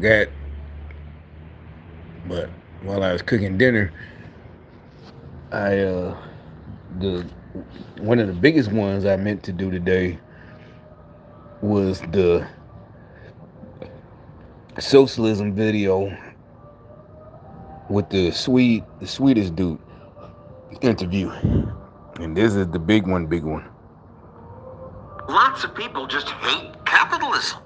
forgot, but while I was cooking dinner, I the one of the biggest ones I meant to do today was the socialism video with the Swedish dude interview, and this is the big one. Lots of people just hate capitalism.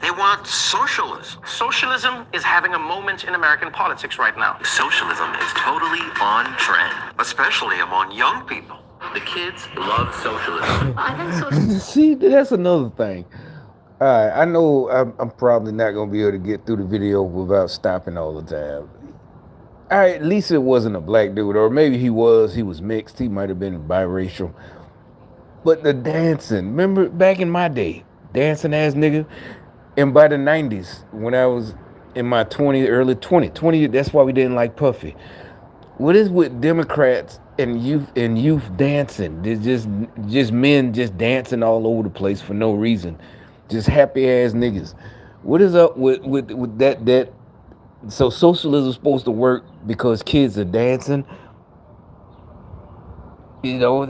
They want socialism. Socialism is having a moment in American politics right now. Socialism is totally on trend, especially among young people. The kids love socialism. I think socialism. See, that's another thing. All right, I know I'm probably not gonna be able to get through the video without stopping all the time. All right, at least it wasn't a black dude, or maybe he was. He was mixed. He might have been biracial. But the dancing, remember back in my day, dancing ass nigga, and by the 90s, when I was in my early 20, that's why we didn't like Puffy. What is with Democrats and youth dancing? There's just men just dancing all over the place for no reason. Just happy ass niggas. What is up with that? So socialism is supposed to work because kids are dancing. You know,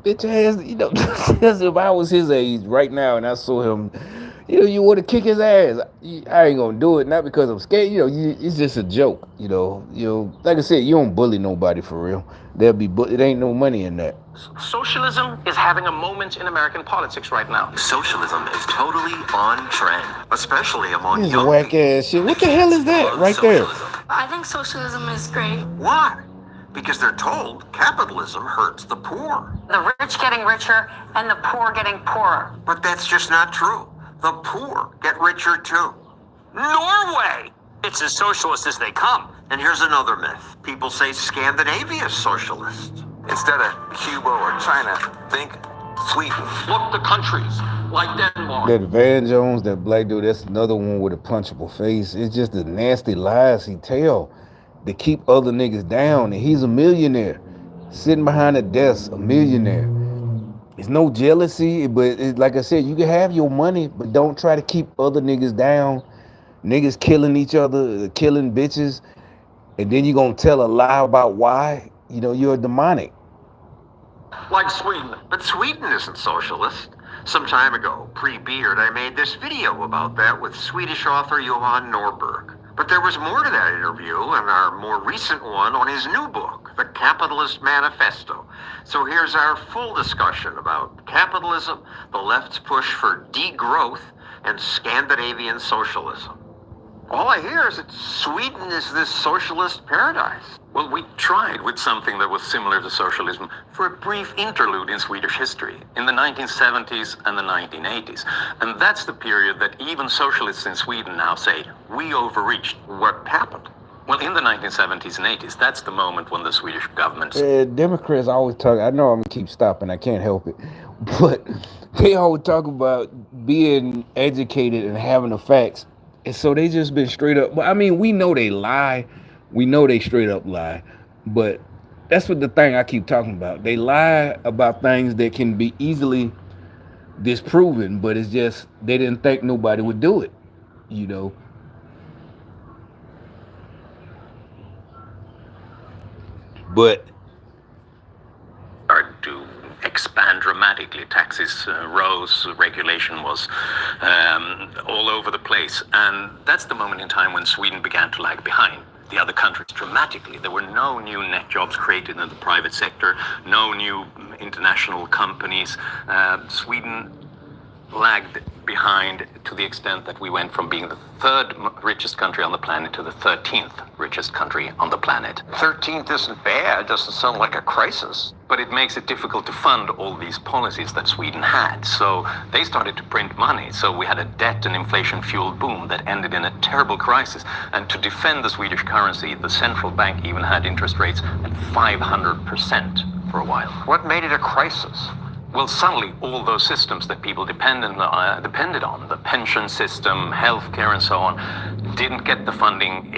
bitch ass. You know, if I was his age right now and I saw him, you want to kick his ass. I ain't gonna do it, not because I'm scared. It's just a joke. Like I said, you don't bully nobody for real. It ain't no money in that. Socialism is having a moment in American politics right now. Socialism is totally on trend, especially among This is young whack people. ass shit. What the hell is that right there? I think socialism is great. Why? Because they're told capitalism hurts the poor. The rich getting richer and the poor getting poorer. But that's just not true. The poor get richer too. Norway! It's as socialist as they come. And here's another myth. People say Scandinavia is socialist. Instead of Cuba or China, think Sweden. Look to countries like Denmark. That Van Jones, that black dude, that's another one with a punchable face. It's just the nasty lies he tell to keep other niggas down. And he's a millionaire, sitting behind a desk, a millionaire. It's no jealousy, but like I said, you can have your money, but don't try to keep other niggas down. Niggas killing each other, killing bitches, and then you gonna tell a lie about why? You're a demonic. Like Sweden. But Sweden isn't socialist. Some time ago, pre-Beard, I made this video about that with Swedish author Johan Norberg. But there was more to that interview and our more recent one on his new book, The Capitalist Manifesto. So here's our full discussion about capitalism, the left's push for degrowth, and Scandinavian socialism. All I hear is that Sweden is this socialist paradise. Well, we tried with something that was similar to socialism for a brief interlude in Swedish history in the 1970s and the 1980s. And that's the period that even socialists in Sweden now say, we overreached. What happened? Well, in the 1970s and 80s, that's the moment when the Swedish government... Democrats always talk, I know I'm gonna keep stopping, I can't help it, but they always talk about being educated and having the facts. And so they just been straight up. But I mean, we know they lie. We know they straight up lie. But that's what the thing I keep talking about. They lie about things that can be easily disproven, but it's just they didn't think nobody would do it, But to expand dramatically. Taxes rose, regulation was all over the place. And that's the moment in time when Sweden began to lag behind the other countries dramatically. There were no new net jobs created in the private sector, no new international companies. Sweden lagged behind to the extent that we went from being the third richest country on the planet to the 13th richest country on the planet. 13th isn't bad, doesn't sound like a crisis. But it makes it difficult to fund all these policies that Sweden had. So they started to print money. So we had a debt and inflation-fueled boom that ended in a terrible crisis. And to defend the Swedish currency, the central bank even had interest rates at 500% for a while. What made it a crisis? Well, suddenly all those systems that people depended on, the pension system, healthcare and so on, didn't get the funding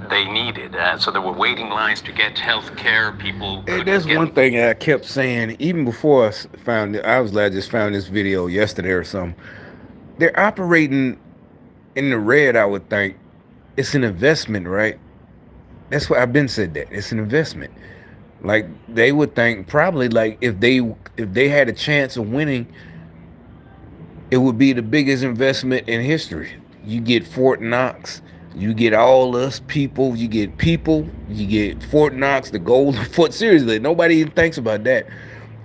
they needed. So there were waiting lines to get healthcare. People. And that's one thing I kept saying, even before I just found this video yesterday or something. They're operating in the red, I would think, it's an investment, right? That's why I've been said that it's an investment. Like they would think probably like if they had a chance of winning, it would be the biggest investment in history. You get Fort Knox, you get all us people, you get Fort Knox, the gold Fort. Seriously, nobody even thinks about that.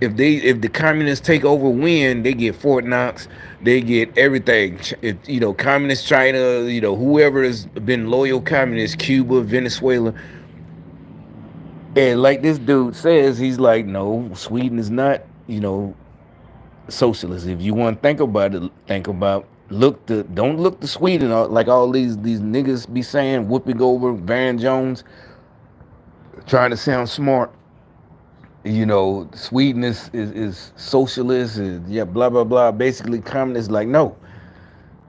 If the communists take over, win, they get Fort Knox, they get everything. If, communist China, whoever has been loyal communist, Cuba, Venezuela, and like this dude says, he's like, no, Sweden is not, socialist. If you want to think about it, think about don't look to Sweden like all these niggas be saying, Whoopi Goldberg, Van Jones, trying to sound smart. Sweden is socialist, and yeah, blah blah blah. Basically, communist. Like no,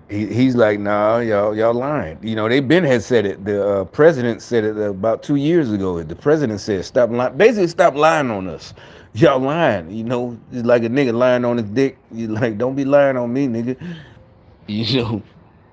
he's like, nah, y'all lying. They been had said it. The president said it about 2 years ago. The president said, stop lying. Basically, stop lying on us. Y'all lying. It's like a nigga lying on his dick. You like, don't be lying on me, nigga. You know.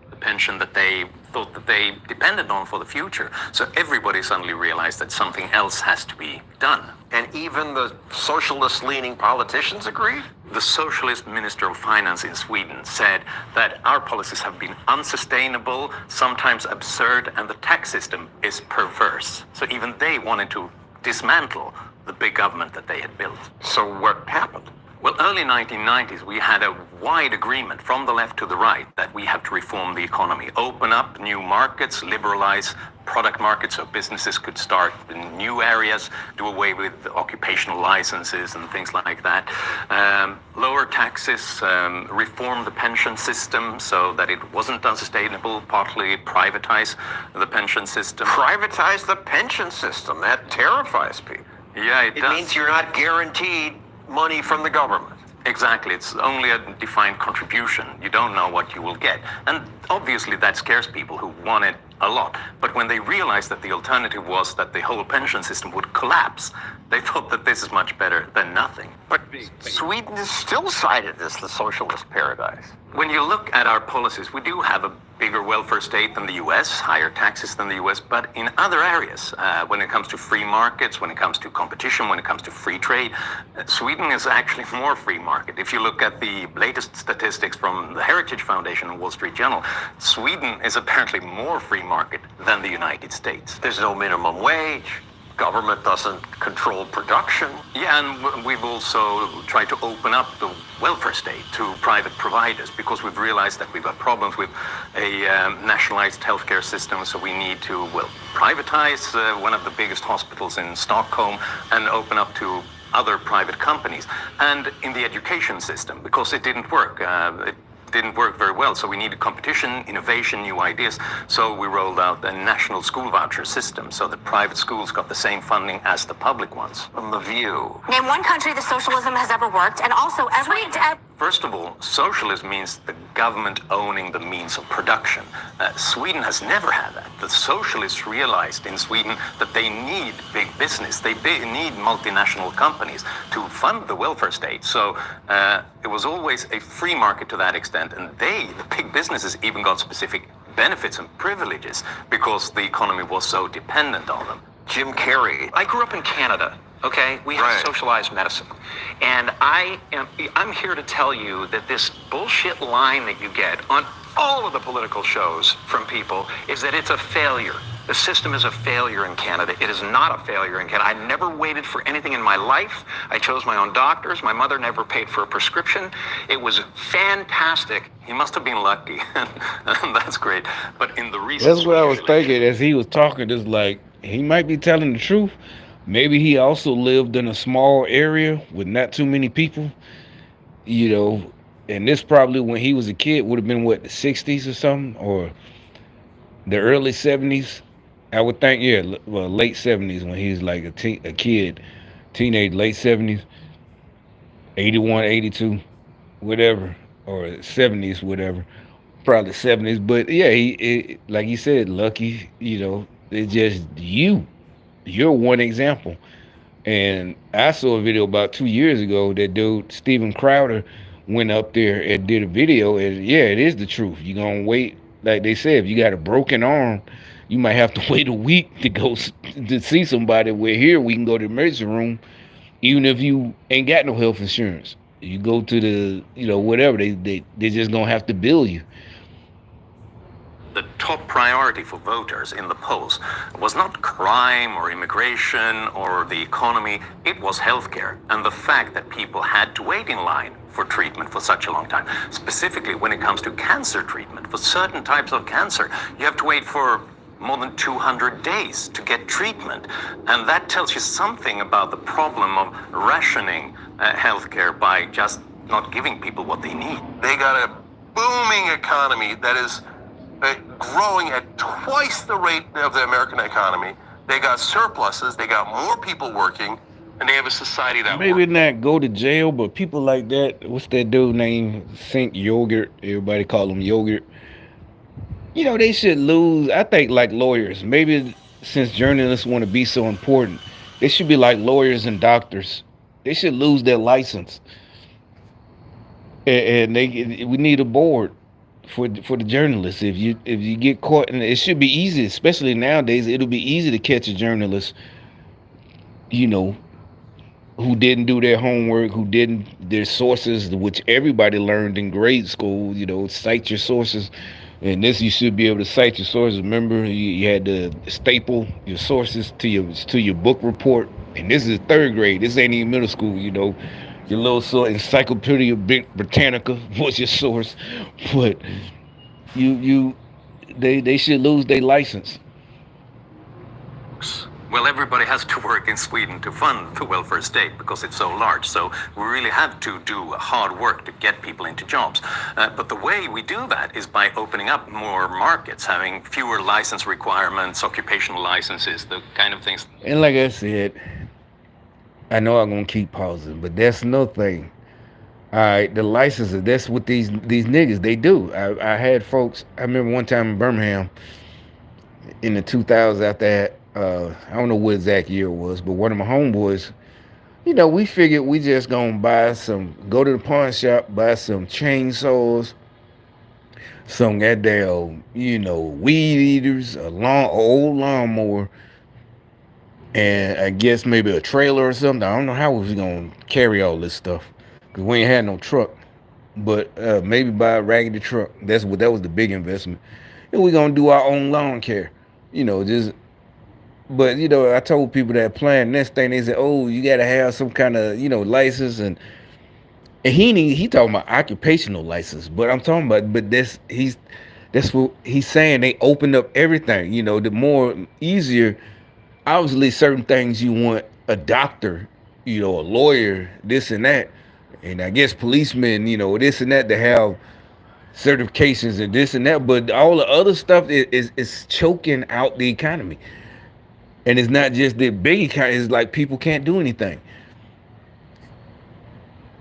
The pension that they thought that they depended on for the future. So everybody suddenly realized that something else has to be done. And even the socialist-leaning politicians agreed? The Socialist Minister of Finance in Sweden said that our policies have been unsustainable, sometimes absurd, and the tax system is perverse. So even they wanted to dismantle the big government that they had built. So what happened? Well, early 1990s, we had a wide agreement from the left to the right that we have to reform the economy, open up new markets, liberalize product markets so businesses could start in new areas, do away with occupational licenses and things like that, lower taxes, reform the pension system so that it wasn't unsustainable, partly privatize the pension system. Privatize the pension system? That terrifies people. Yeah, it does. It means you're not guaranteed money from the government. Exactly. It's only a defined contribution. You don't know what you will get. And obviously that scares people who want it a lot. But when they realized that the alternative was that the whole pension system would collapse, they thought that this is much better than nothing. But Sweden is still cited as the socialist paradise. When you look at our policies, we do have a bigger welfare state than the US, higher taxes than the US, but in other areas, when it comes to free markets, when it comes to competition, when it comes to free trade, Sweden is actually more free market. If you look at the latest statistics from the Heritage Foundation and Wall Street Journal, Sweden is apparently more free market than the United States. There's no minimum wage. Government doesn't control production. Yeah, and we've also tried to open up the welfare state to private providers because we've realized that we've got problems with a nationalized healthcare system, so we need to, privatize one of the biggest hospitals in Stockholm and open up to other private companies. And in the education system, because it didn't work. It didn't work very well, so we needed competition, innovation, new ideas. So we rolled out a national school voucher system, so the private schools got the same funding as the public ones. From The View. Name one country that socialism has ever worked, and also every. First of all, socialism means the government owning the means of production. Sweden has never had that. The socialists realized in Sweden that they need big business. They need multinational companies to fund the welfare state. So it was always a free market to that extent. And the big businesses, even got specific benefits and privileges because the economy was so dependent on them. Jim Carrey. I grew up in Canada. Okay, we have socialized medicine, and I'm here to tell you that this bullshit line that you get on all of the political shows from people is that it's a failure. The system is a failure in Canada. It is not a failure in Canada. I never waited for anything in my life. I chose my own doctors. My mother never paid for a prescription. It was fantastic. He must have been lucky. That's great. But in the recent... That's what I was thinking as he was talking. Just like, he might be telling the truth. Maybe he also lived in a small area with not too many people, and this probably when he was a kid would have been what, the 60s or something, or the early 70s. I would think, late 70s when he was like a kid, teenage, late 70s, 81, 82, whatever, or 70s, whatever, probably 70s. But yeah, like he said, lucky, it's just you're one example. And I saw a video about 2 years ago. That dude, Steven Crowder, went up there and did a video. And yeah, it is the truth. You're going to wait. Like they said, if you got a broken arm, You might have to wait a week to go to see somebody. Where here we can go to the emergency room, even if you ain't got no health insurance. You go to the, whatever, they just gonna have to bill you. The top priority for voters in the polls was not crime or immigration or the economy, it was healthcare and the fact that people had to wait in line for treatment for such a long time. Specifically when it comes to cancer treatment, for certain types of cancer, you have to wait for more than 200 days to get treatment. And that tells you something about the problem of rationing healthcare by just not giving people what they need. They got a booming economy that is growing at twice the rate of the American economy. They got surpluses, they got more people working, and they have a society that Maybe works. not go to jail, but people like that. What's that dude named Saint Yogurt? Everybody call him Yogurt. They should lose. I think like lawyers. Maybe since journalists want to be so important, they should be like lawyers and doctors. They should lose their license, and we need a board for the journalists. If you get caught, and it should be easy, especially nowadays. It'll be easy to catch a journalist, you know, who didn't do their homework, who didn't their sources, which everybody learned in grade school. Cite your sources, and this you should be able to cite your sources. Remember, you had to staple your sources to your book report, and this is third grade. This ain't even middle school. Your little Encyclopedia Britannica was your source, but they should lose their license. Well, everybody has to work in Sweden to fund the welfare state because it's so large. So we really have to do hard work to get people into jobs. But the way we do that is by opening up more markets, having fewer license requirements, occupational licenses, the kind of things. And like I said, I know I'm gonna keep pausing, but that's another thing. All right, the licenses. That's what these niggas they do. I had folks. I remember one time in Birmingham in the 2000s. After that, I don't know what exact year it was, but one of my homeboys, we figured we just gonna go to the pawn shop, buy some chainsaws, some goddamn, weed eaters, old lawnmower, and I guess maybe a trailer or something. I don't know how we was gonna carry all this stuff because we ain't had no truck. But maybe buy a raggedy truck. That was the big investment. And we gonna do our own lawn care. Just. But I told people that plan next thing they said, oh, you gotta have some kind of license, and he talking about occupational license. But I'm talking about that's what he's saying. They opened up everything. The more easier. Obviously, certain things you want a doctor, a lawyer, this and that, and I guess policemen, this and that to have certifications and this and that. But all the other stuff is choking out the economy. And it's not just the big economy. It's like people can't do anything.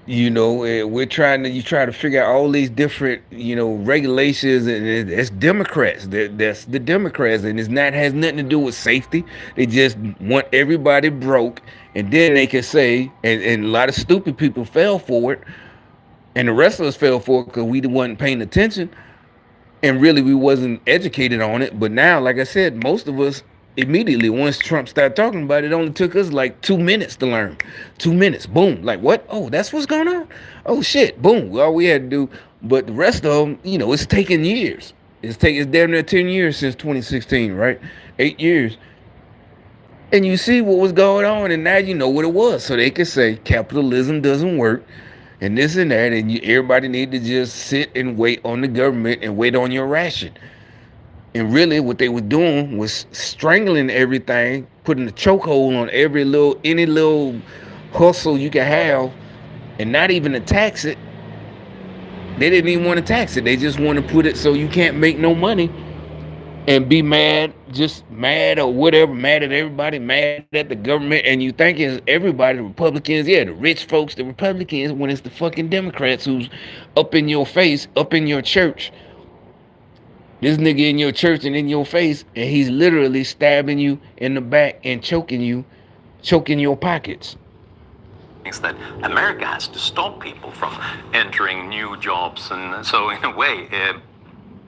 You try to figure out all these different, regulations, and it's Democrats. That's the Democrats, and has nothing to do with safety. They just want everybody broke, and then they can say, and a lot of stupid people fell for it, and the rest of us fell for it because we wasn't paying attention, and really we wasn't educated on it. But now, like I said, most of us immediately once Trump started talking about it, only took us like 2 minutes to learn. 2 minutes, boom. Like what? Oh, that's what's going on. Oh shit, boom. All we had to do. But the rest of them, it's taken years. It's damn near 10 years since 2016, right? 8 years. And you see what was going on, and now you know what it was. So they could say capitalism doesn't work, and this and that, and everybody need to just sit and wait on the government and wait on your ration. And really what they were doing was strangling everything, putting a chokehold on any little hustle you can have, and not even to tax it. They didn't even want to tax it. They just want to put it so you can't make no money and be mad, just mad or whatever, mad at everybody, mad at the government. And you think it's everybody, the Republicans, yeah, the rich folks, the Republicans, when it's the fucking Democrats who's up in your face, up in your church. This nigga in your church and in your face, and he's literally stabbing you in the back and choking your pockets. Things that America has to stop people from entering new jobs, and so in a way,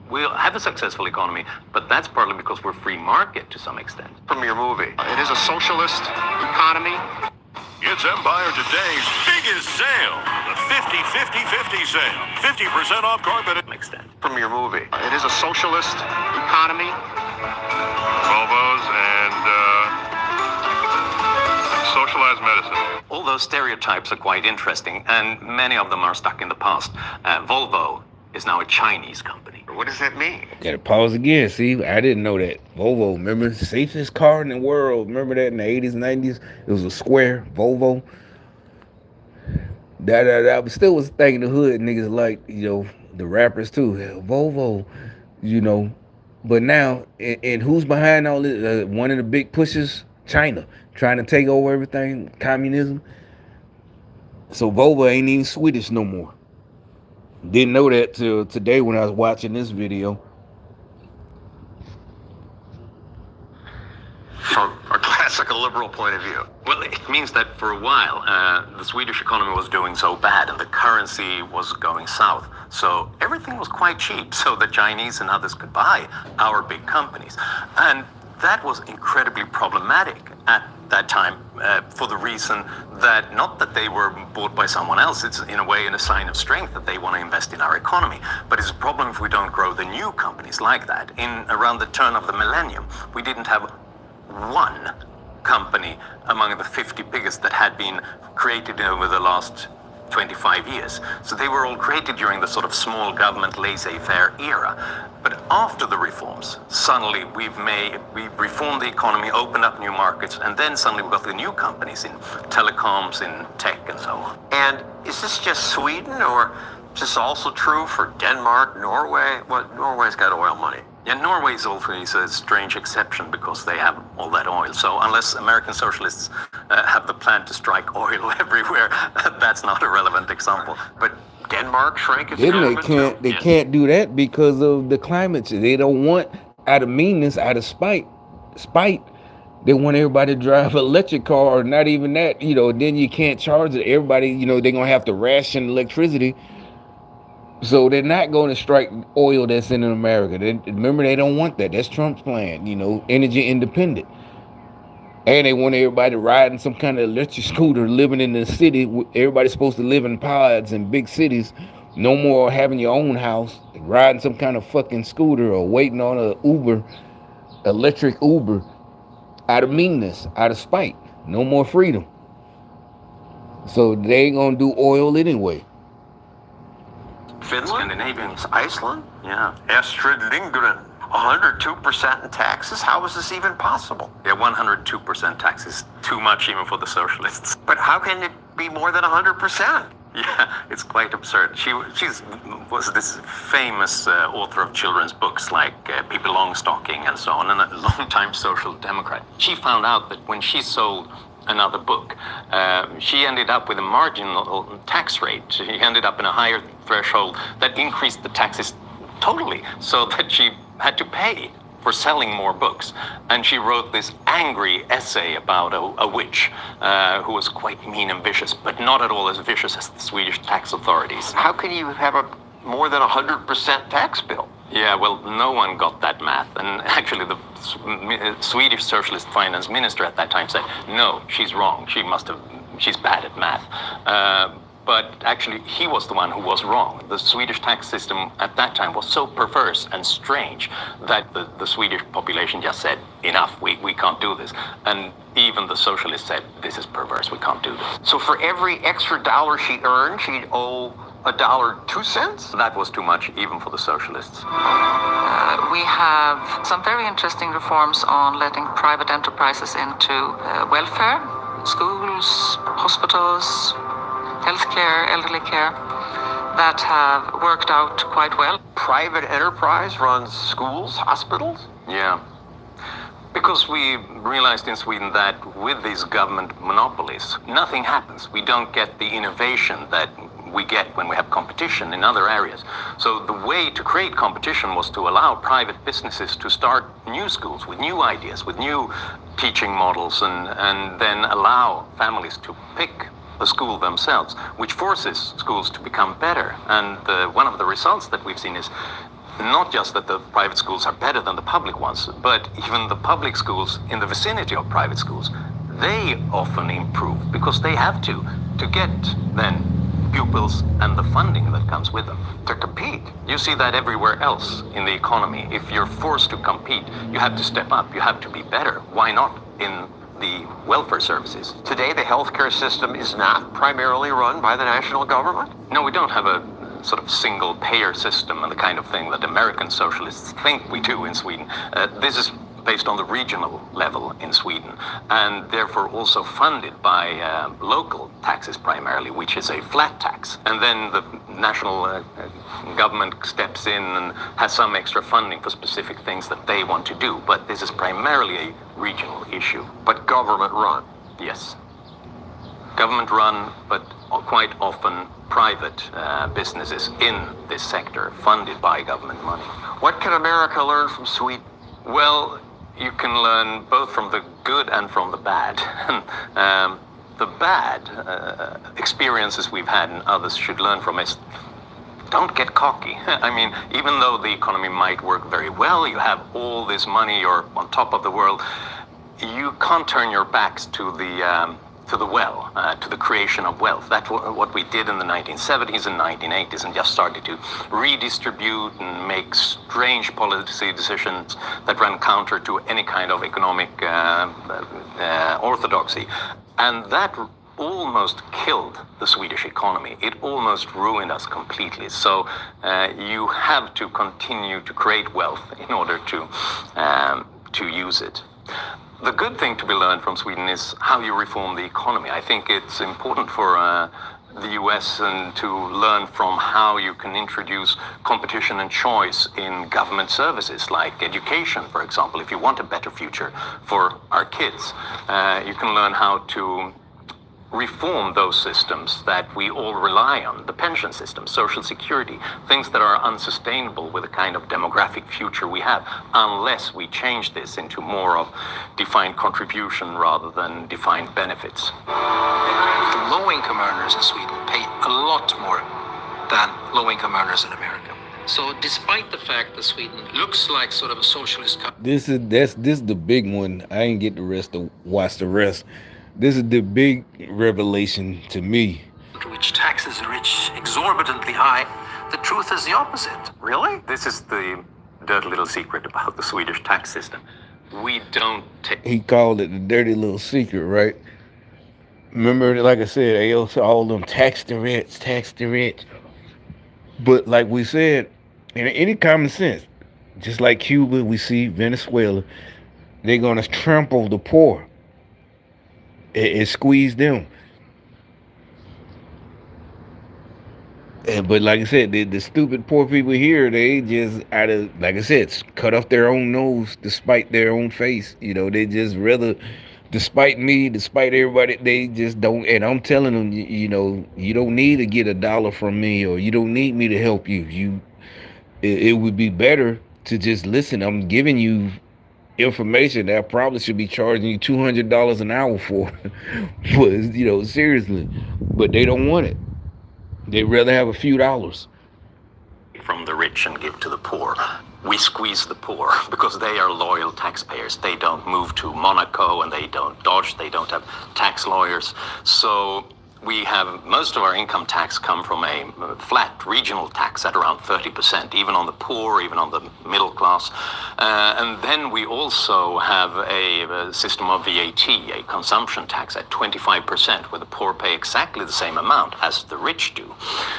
We'll have a successful economy, but that's partly because we're free market to some extent. From your movie. It is a socialist economy. It's Empire Today's biggest sale, the 50-50-50 sale. 50% off carpet To some extent. From your movie. It is a socialist economy. Volvos and socialized medicine. All those stereotypes are quite interesting, and many of them are stuck in the past. Volvo is now a Chinese company. What does that mean? Gotta pause again. See, I didn't know that. Volvo, remember? Safest car in the world. Remember that in the 80s, 90s? It was a square Volvo. That still was thinking the hood niggas like, the rappers too. Hell, Volvo, But now, and who's behind all this? One of the big pushes, China, trying to take over everything, communism. So Volvo ain't even Swedish no more. Didn't know that till today when I was watching this video. From a classical liberal point of view. Well, it means that for a while, the Swedish economy was doing so bad and the currency was going south. So everything was quite cheap, so the Chinese and others could buy our big companies. And that was incredibly problematic at that time for the reason that not that they were bought by someone else, it's in a way a sign of strength that they want to invest in our economy. But it's a problem if we don't grow the new companies like that. In around the turn of the millennium, we didn't have one company among the 50 biggest that had been created over the last 25 years. So they were all created during the sort of small government laissez-faire era. But after the reforms, suddenly we've reformed the economy, opened up new markets, and then suddenly we've got the new companies in telecoms, in tech, and so on. And is this just Sweden, or is this also true for Denmark, Norway? Well, Norway's got oil money. Yeah, Norway is also a strange exception because they have all that oil. So unless American socialists have the plan to strike oil everywhere, that's not a relevant example. But Denmark shrank its Then economy. they can't do that because of the climate change. They don't want, out of meanness, out of spite, they want everybody to drive an electric car, or not even that, then you can't charge it. Everybody, they're gonna have to ration electricity. So they're not going to strike oil that's in America. Remember, they don't want that. That's Trump's plan, energy independent. And they want everybody riding some kind of electric scooter, living in the city. Everybody's supposed to live in pods in big cities. No more having your own house, riding some kind of fucking scooter or waiting on a Uber, electric Uber, out of meanness, out of spite. No more freedom. So they ain't going to do oil anyway. Finland? Scandinavians. Iceland? Yeah. Astrid Lindgren. 102% in taxes? How is this even possible? Yeah, 102% tax is too much even for the socialists. But how can it be more than 100%? Yeah, it's quite absurd. She was this famous author of children's books like Pippi Longstocking and so on, and a long-time social democrat. She found out that when she sold another book, she ended up with a marginal tax rate. She ended up in a higher threshold that increased the taxes totally, so that she had to pay for selling more books. And she wrote this angry essay about a witch who was quite mean and vicious, but not at all as vicious as the Swedish tax authorities. How can you have a more than 100% tax bill? Yeah, well, no one got that math. And actually, the Swedish socialist finance minister at that time said, no, she's wrong. She's bad at math. But actually, he was the one who was wrong. The Swedish tax system at that time was so perverse and strange that the Swedish population just said, enough, we can't do this. And even the socialists said, this is perverse, we can't do this. So for every extra dollar she earned, she'd owe $1.02? That was too much, even for the socialists. We have some very interesting reforms on letting private enterprises into welfare, schools, hospitals, healthcare, elderly care, that have worked out quite well. Private enterprise runs schools, hospitals? Yeah. Because we realized in Sweden that with these government monopolies, nothing happens. We don't get the innovation that we get when we have competition in other areas. So the way to create competition was to allow private businesses to start new schools with new ideas, with new teaching models, and then allow families to pick the school themselves, which forces schools to become better. And one of the results that we've seen is not just that the private schools are better than the public ones, but even the public schools in the vicinity of private schools, they often improve because they have to get then pupils and the funding that comes with them to compete. You see that everywhere else in the economy. If you're forced to compete, you have to step up, you have to be better. Why not in the welfare services? Today, the healthcare system is not primarily run by the national government? No, we don't have a sort of single payer system and the kind of thing that American socialists think we do in Sweden. This is based on the regional level in Sweden, and therefore also funded by local taxes primarily, which is a flat tax. And then the national government steps in and has some extra funding for specific things that they want to do. But this is primarily a regional issue. But government run? Yes. Government run, but quite often private businesses in this sector, funded by government money. What can America learn from Sweden? Well, you can learn both from the good and from the bad. The bad experiences we've had and others should learn from is don't get cocky. I mean, even though the economy might work very well, you have all this money, you're on top of the world, you can't turn your backs to the to the creation of wealth. That's what we did in the 1970s and 1980s, and just started to redistribute and make strange policy decisions that ran counter to any kind of economic orthodoxy. And that almost killed the Swedish economy. It almost ruined us completely. So you have to continue to create wealth in order to use it. The good thing to be learned from Sweden is how you reform the economy. I think it's important for the US and to learn from how you can introduce competition and choice in government services like education, for example. If you want a better future for our kids, you can learn how to reform those systems that we all rely on, the pension system, social security, things that are unsustainable with the kind of demographic future we have, unless we change this into more of defined contribution rather than defined benefits. Low-income earners in Sweden pay a lot more than low-income earners in America. So despite the fact that Sweden looks like sort of a socialist country, This is the big one. I ain't get the rest to watch the rest. This is the big revelation to me. which taxes the rich exorbitantly high, the truth is the opposite. Really? This is the dirty little secret about the Swedish tax system. We don't take... He called it the dirty little secret, right? Remember, like I said, they also all them tax the rich. But like we said, in any common sense, just like Cuba, we see Venezuela, they're going to trample the poor and squeeze them. But like I said, the stupid poor people here, they just out of, like I said, cut off their own nose despite their own face. You know, they just rather, despite me, despite everybody, they just don't. And I'm telling them, you know, you don't need to get $1 from me, or you don't need me to help you. It would be better to just listen. I'm giving you information that I probably should be charging you $200 an hour for. But, you know, seriously. But they don't want it. They'd rather have a few dollars from the rich and give to the poor. We squeeze the poor because they are loyal taxpayers. They don't move to Monaco and they don't dodge. They don't have tax lawyers. So we have most of our income tax come from a flat regional tax at around 30%, even on the poor, even on the middle class. And then we also have a system of VAT, a consumption tax at 25%, where the poor pay exactly the same amount as the rich do.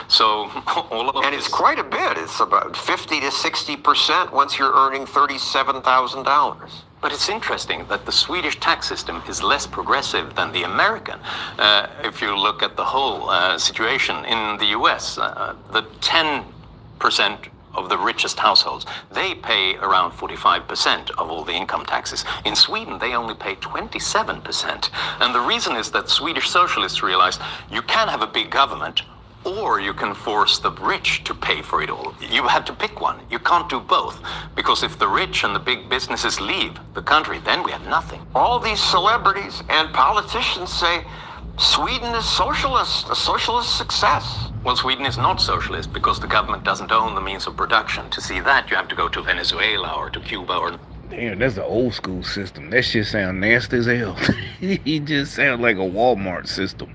So all of And it's quite a bit. It's about 50 to 60% once you're earning $37,000. But it's interesting that the Swedish tax system is less progressive than the American. If you look at the whole situation in the US, the 10% of the richest households, they pay around 45% of all the income taxes. In Sweden, they only pay 27%. And the reason is that Swedish socialists realized you can have a big government, or you can force the rich to pay for it all. You have to pick one. You can't do both. Because if the rich and the big businesses leave the country, then we have nothing. All these celebrities and politicians say, Sweden is socialist, a socialist success. Well, Sweden is not socialist because the government doesn't own the means of production. To see that, you have to go to Venezuela or to Cuba or... Damn, that's an old school system. That shit sound nasty as hell. It just sounds like a Walmart system.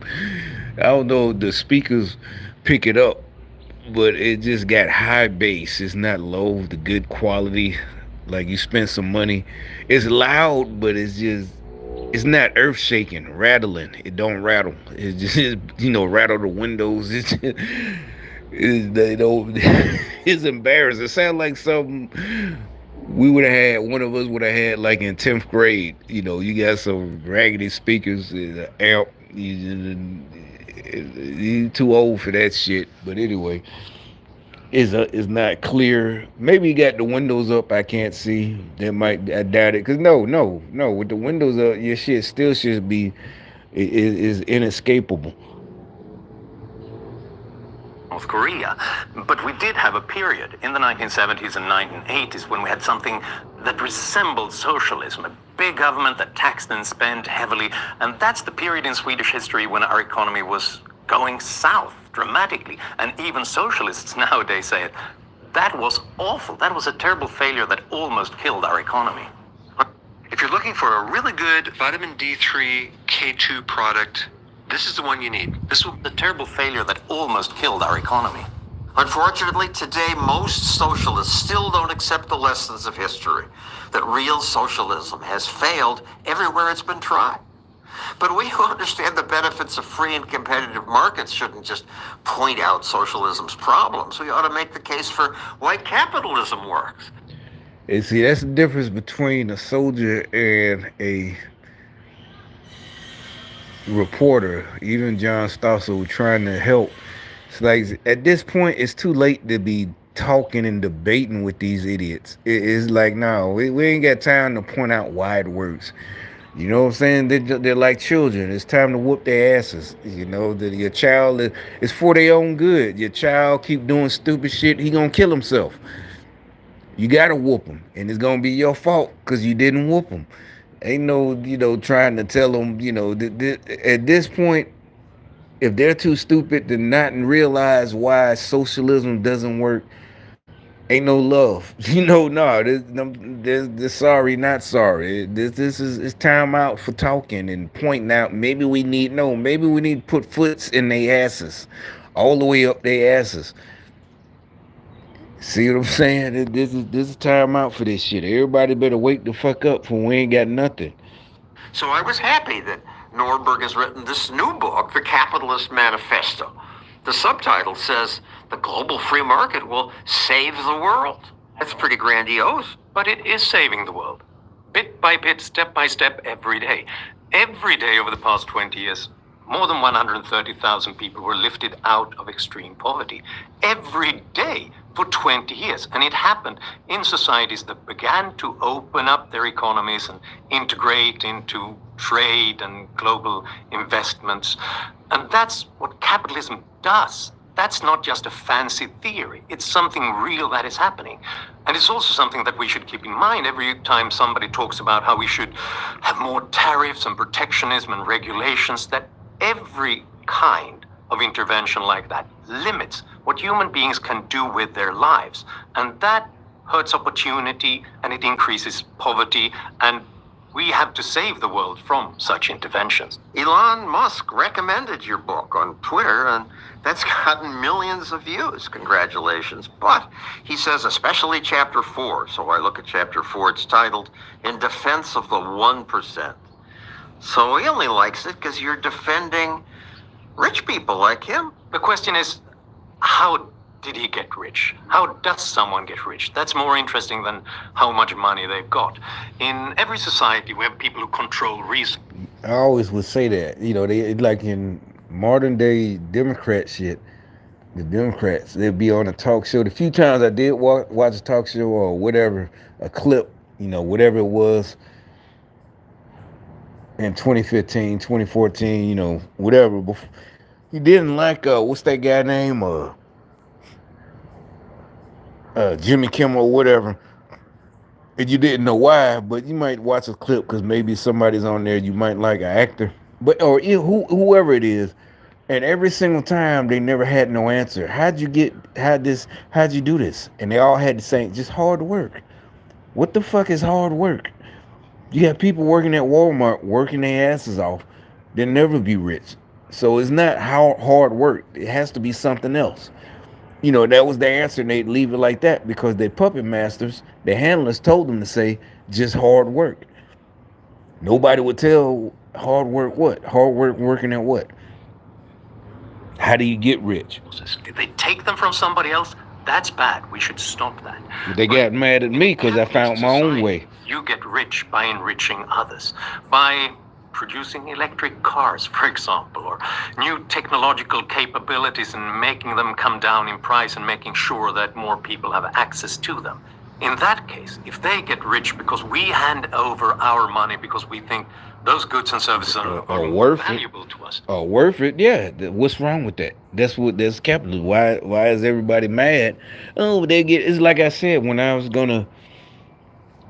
I don't know if the speakers pick it up, but it just got high bass. It's not low, the good quality. Like you spend some money. It's loud, but it's not earth shaking, rattling. It don't rattle. It just rattle the windows. They don't. It's embarrassing. It sounds like something we would have had. One of us would have had like in 10th grade. You got some raggedy speakers, amp. You too old for that shit. But anyway. Is not clear. Maybe you got the windows up. I can't see. I doubt it. Cause no. With the windows up, your shit still should be is inescapable. North Korea. But we did have a period in the 1970s and 1980s when we had something that resembled socialism, a big government that taxed and spent heavily. And that's the period in Swedish history when our economy was going south dramatically. And even socialists nowadays say it. That was awful. That was a terrible failure that almost killed our economy. If you're looking for a really good vitamin D3 K2 product, this is the one you need. This was a terrible failure that almost killed our economy. Unfortunately, today, most socialists still don't accept the lessons of history, that real socialism has failed everywhere it's been tried. But we who understand the benefits of free and competitive markets shouldn't just point out socialism's problems. We ought to make the case for why capitalism works. And see, that's the difference between a soldier and a reporter. Even John Stossel trying to help. It's like at this point, it's too late to be talking and debating with these idiots. It's like, no, we ain't got time to point out why it works. You know what I'm saying? They're like children. It's time to whoop their asses. Your child is for their own good. Your child keep doing stupid shit, he gonna kill himself. You gotta whoop him, and it's gonna be your fault because you didn't whoop him. Ain't no, trying to tell them, at this point, if they're too stupid to not realize why socialism doesn't work, ain't no love. No, there's sorry, not sorry. This is it's time out for talking and pointing out. Maybe we need to put foots in their asses, all the way up their asses. See what I'm saying? This is time out for this shit. Everybody better wake the fuck up for we ain't got nothing. So I was happy that Norberg has written this new book, The Capitalist Manifesto. The subtitle says, "The global free market will save the world." That's pretty grandiose. But it is saving the world. Bit by bit, step by step, every day. Every day over the past 20 years, more than 130,000 people were lifted out of extreme poverty. Every day for 20 years. And it happened in societies that began to open up their economies and integrate into trade and global investments. And that's what capitalism does. That's not just a fancy theory. It's something real that is happening. And it's also something that we should keep in mind every time somebody talks about how we should have more tariffs and protectionism and regulations, that every kind of intervention like that limits what human beings can do with their lives. And that hurts opportunity and it increases poverty, and we have to save the world from such interventions. Elon Musk recommended your book on Twitter, and that's gotten millions of views. Congratulations. But he says especially chapter 4. So I look at chapter 4. It's titled "In Defense of the 1%. So he only likes it because you're defending rich people like him. The question is, how did he get rich? How does someone get rich? That's more interesting than how much money they've got. In every society, we have people who control reason. I always would say that, they like in modern day Democrat shit, the Democrats, they'll be on a talk show. The few times I did watch a talk show or whatever, a clip, whatever it was, in 2015, 2014, whatever. He didn't like, what's that guy name? Jimmy Kimmel or whatever. And you didn't know why, but you might watch a clip because maybe somebody's on there you might like, an actor. but or whoever it is, and every single time they never had no answer. How'd you do this? And they all had the same, just hard work. What the fuck is hard work? You have people working at Walmart working their asses off. They'll never be rich. So it's not how hard work. It has to be something else. That was the answer, and they'd leave it like that because their puppet masters, their handlers, told them to say just hard work. Nobody would tell hard work what? Hard work working at what? How do you get rich? Did they take them from somebody else? That's bad. We should stop that. They got mad at me because I found my own way. You get rich by enriching others, by producing electric cars, for example, or new technological capabilities and making them come down in price and making sure that more people have access to them. In that case, if they get rich because we hand over our money because we think those goods and services are worth valuable to us. Worth it, yeah. What's wrong with that? That's capitalism. Why is everybody mad? Oh, it's like I said, when I was gonna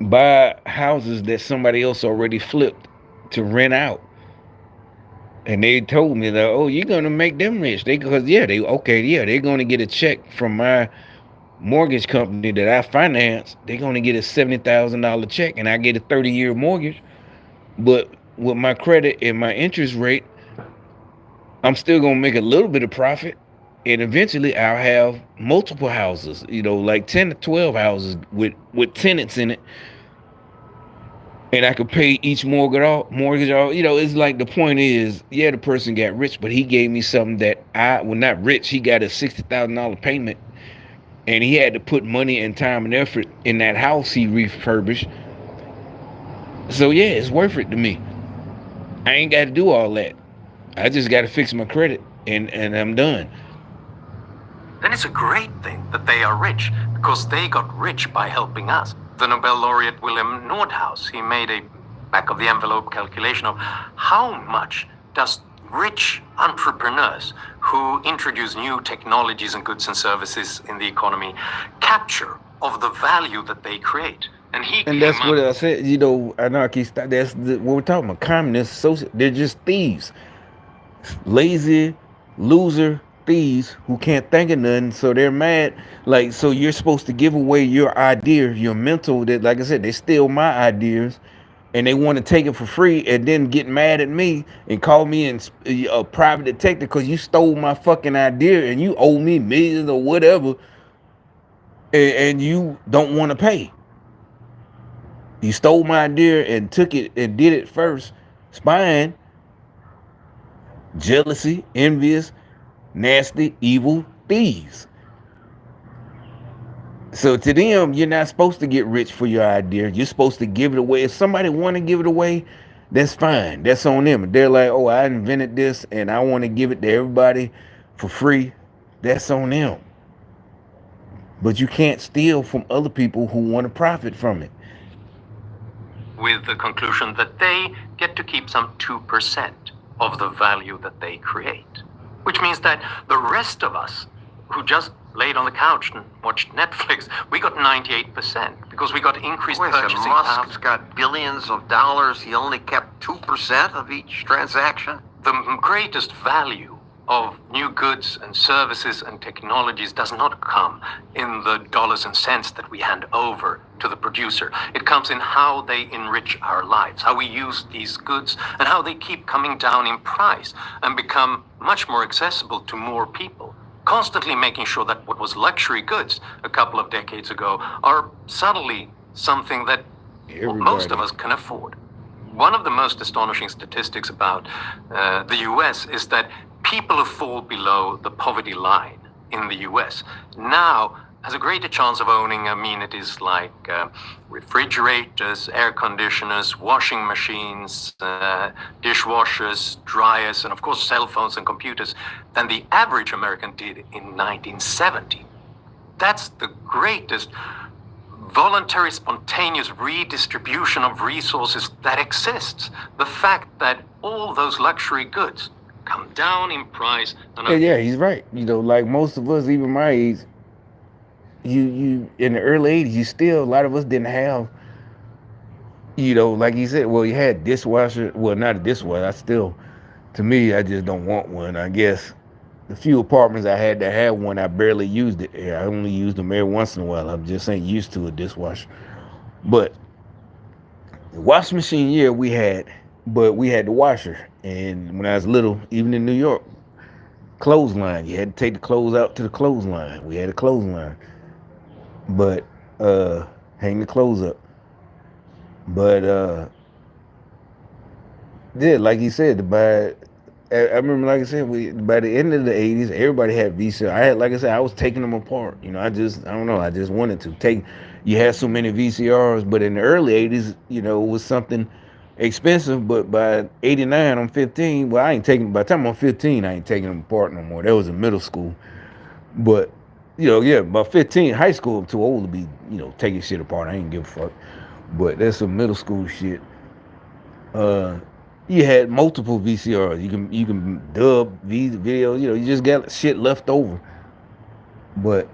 buy houses that somebody else already flipped to rent out. And they told me that, oh, you're gonna make them rich. They're gonna get a check from my mortgage company that I finance. They're gonna get a $70,000 check, and I get a 30-year mortgage. But with my credit and my interest rate, I'm still gonna make a little bit of profit, and eventually I'll have multiple houses. Like 10 to 12 houses with tenants in it. And I could pay each mortgage off. It's like the point is, yeah, the person got rich, but he gave me something that not rich. He got a $60,000 payment, and he had to put money and time and effort in that house he refurbished. So yeah, it's worth it to me. I ain't got to do all that. I just got to fix my credit, and I'm done. Then it's a great thing that they are rich because they got rich by helping us. The Nobel laureate William Nordhaus, he made a back-of-the-envelope calculation of how much does rich entrepreneurs who introduce new technologies and goods and services in the economy capture of the value that they create. And that's what I said. Anarchy. That's what we're talking about. Communists, they're just thieves, lazy, loser thieves who can't think of nothing. So they're mad. Like, so you're supposed to give away your idea, your mental. That, like I said, they steal my ideas, and they want to take it for free, and then get mad at me and call me a private detective because you stole my fucking idea and you owe me millions or whatever, and you don't want to pay. You stole my idea and took it and did it first. Spying, jealousy, envious, nasty, evil thieves. So to them, you're not supposed to get rich for your idea. You're supposed to give it away. If somebody want to give it away, that's fine. That's on them. They're like, oh, I invented this and I want to give it to everybody for free. That's on them. But you can't steal from other people who want to profit from it. With the conclusion that they get to keep some 2% of the value that they create. Which means that the rest of us who just laid on the couch and watched Netflix, we got 98% because we got increased purchasing power. Musk's got billions of dollars. He only kept 2% of each transaction. The greatest value of new goods and services and technologies does not come in the dollars and cents that we hand over to the producer. It comes in how they enrich our lives, how we use these goods, and how they keep coming down in price and become much more accessible to more people. Constantly making sure that what was luxury goods a couple of decades ago are suddenly something that most of us can afford. One of the most astonishing statistics about the US is that people who fall below the poverty line in the US now has a greater chance of owning amenities like refrigerators, air conditioners, washing machines, dishwashers, dryers, and of course cell phones and computers than the average American did in 1970. That's the greatest voluntary, spontaneous redistribution of resources that exists. The fact that all those luxury goods come down in price. And yeah, he's right. Like most of us, even my age, you in the early 80s, a lot of us didn't have, like he said, well, you had dishwasher, well, not a dishwasher, to me, I just don't want one. I guess the few apartments I had that had one, I barely used it. Yeah, I only used them every once in a while. I just ain't used to a dishwasher. But the washing machine, yeah, we had, but we had the washer. And when I was little, even in New York, clothesline, you had to take the clothes out to the clothesline. We had a clothesline, but hang the clothes up. But yeah, like you said, I remember, like I said, by the end of the '80s, everybody had VCR. I had, like I said, I was taking them apart. You know, I don't know, I just wanted to take. You had so many VCRs, but in the early '80s, you know, it was something expensive. But by '89, I'm 15. Well, I ain't taking. By the time I'm 15, I ain't taking them apart no more. That was in middle school. But you know, yeah, by 15, high school, I'm too old to be, you know, taking shit apart. I ain't give a fuck. But that's some middle school shit. Uh, you had multiple VCRs. You can dub videos. You know, you just got shit left over. But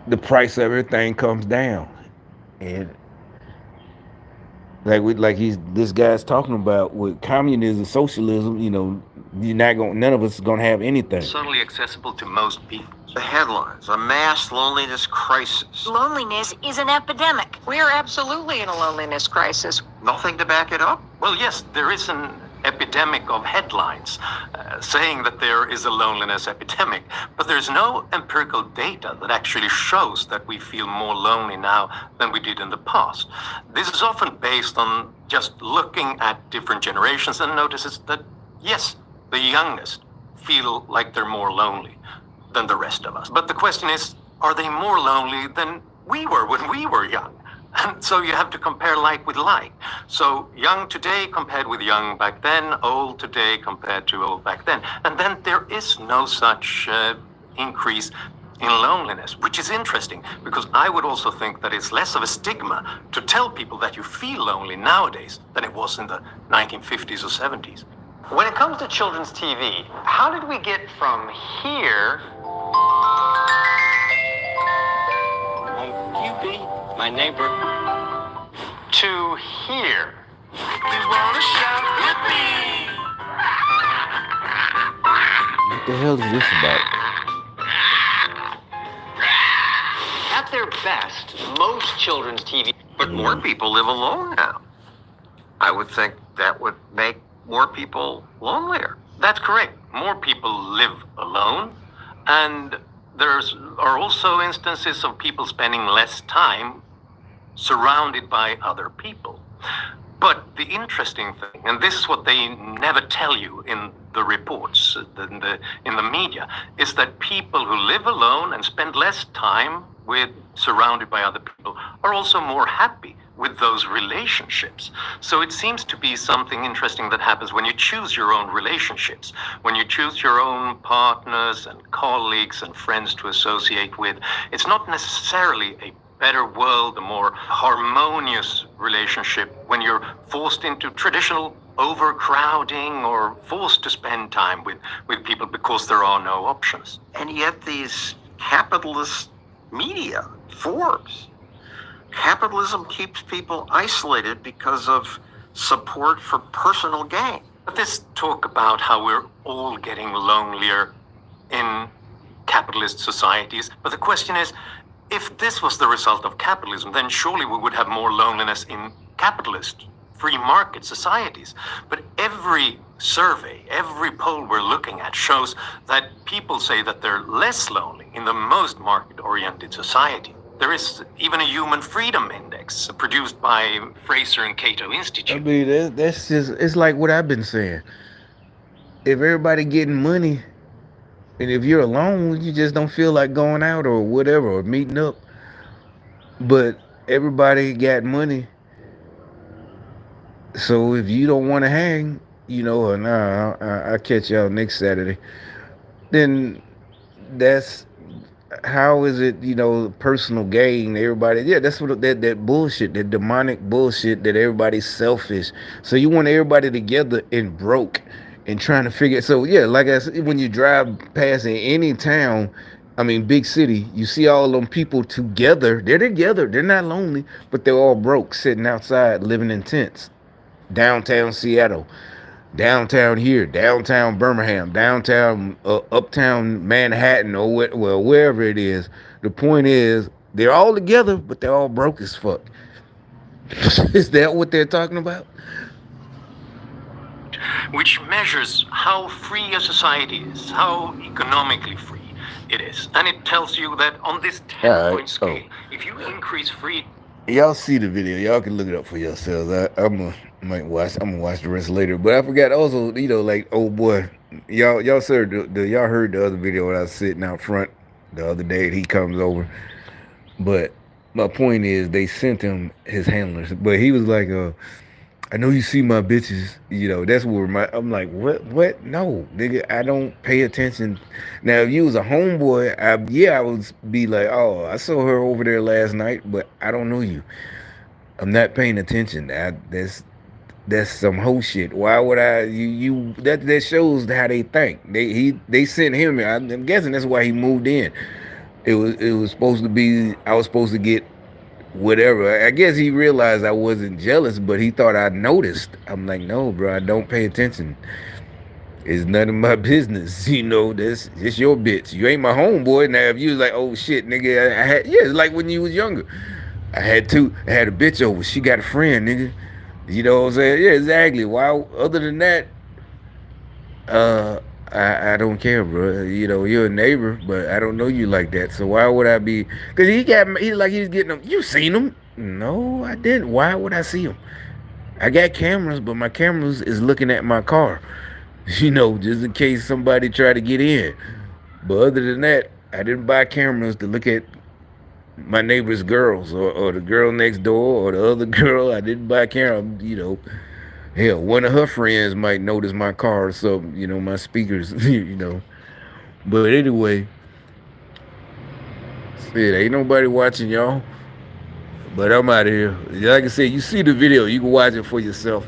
the price of everything comes down, and this guy's talking about with communism, socialism. You know, you're not gonna. None of us is gonna have anything. Suddenly accessible to most people. The headlines, a mass loneliness crisis. Loneliness is an epidemic. We are absolutely in a loneliness crisis. Nothing to back it up? Well, yes, there is an epidemic of headlines saying that there is a loneliness epidemic, but there's no empirical data that actually shows that we feel more lonely now than we did in the past. This is often based on just looking at different generations and notices that, yes, the youngest feel like they're more lonely than the rest of us. But the question is, are they more lonely than we were when we were young? And so you have to compare like with like. So young today compared with young back then, old today compared to old back then. And then there is no such increase in loneliness, which is interesting because I would also think that it's less of a stigma to tell people that you feel lonely nowadays than it was in the 1950s or 70s. When it comes to children's TV, how did we get from here? Won't you be my neighbor? To here? What the hell is this about? At their best, most children's TV. But more people live alone now. I would think that would make more people lonelier. That's correct. More people live alone, and there are also instances of people spending less time surrounded by other people. But the interesting thing, and this is what they never tell you in the reports, in the media, is that people who live alone and spend less time surrounded by other people are also more happy with those relationships. So it seems to be something interesting that happens when you choose your own relationships, when you choose your own partners and colleagues and friends to associate with. It's not necessarily a better world, a more harmonious relationship when you're forced into traditional overcrowding or forced to spend time with people because there are no options. And yet these capitalist media, Forbes, capitalism keeps people isolated because of support for personal gain. But this talk about how we're all getting lonelier in capitalist societies. But the question is, if this was the result of capitalism, then surely we would have more loneliness in capitalist, free market societies. But every survey, every poll we're looking at shows that people say that they're less lonely in the most market-oriented society. There is even a human freedom index produced by Fraser and Cato Institute. I mean, that's just, it's like what I've been saying. If everybody getting money, and if you're alone, you just don't feel like going out or whatever, or meeting up. But everybody got money. So if you don't want to hang, you know, or nah, I'll catch y'all next Saturday, then that's, how is it, you know, personal gain, everybody, yeah, that's what that bullshit, that demonic bullshit, that everybody's selfish. So you want everybody together and broke and trying to figure, so yeah, like I said, when you drive past in any town, I mean big city, you see all them people together, they're not lonely, but they're all broke, sitting outside living in tents, downtown Seattle. downtown here, downtown Birmingham, downtown uptown Manhattan, or wherever it is. The point is, they're all together, but they're all broke as fuck. Is that what they're talking about? Which measures how free a society is, how economically free it is. And it tells you that on this 10-point scale, if you increase free... Y'all see the video. Y'all can look it up for yourselves. I'm gonna watch the rest later. But I forgot also, like, oh boy, y'all y'all heard the other video when I was sitting out front the other day and he comes over. But my point is, they sent him his handlers, but he was like, I know you see my bitches, that's where I'm like, what? No, nigga, I don't pay attention. Now, if you was a homeboy, I would be like, oh, I saw her over there last night, but I don't know you. I'm not paying attention. That's some hoe shit. Why would I? That shows how they think. They sent him. I'm guessing that's why he moved in. It was supposed to be. I was supposed to get whatever. I guess he realized I wasn't jealous, but he thought I noticed. I'm like, no, bro, I don't pay attention. It's none of my business. This it's your bitch. You ain't my homeboy. Now, if you was like, oh shit, nigga, I had, it's like when you was younger. I had a bitch over. She got a friend, nigga. You know what I'm saying? Yeah, exactly. Why? Other than that, I don't care, bro. You're a neighbor, but I don't know you like that. So why would I be? Because he's getting them. You seen him? No, I didn't. Why would I see him? I got cameras, but my cameras is looking at my car. Just in case somebody try to get in. But other than that, I didn't buy cameras to look at my neighbor's girls or the girl next door or the other girl. I didn't buy a camera. Hell, one of her friends might notice my car or something, my speakers, But anyway, shit, ain't nobody watching y'all. But I'm out of here. Like I said, you see the video, you can watch it for yourself.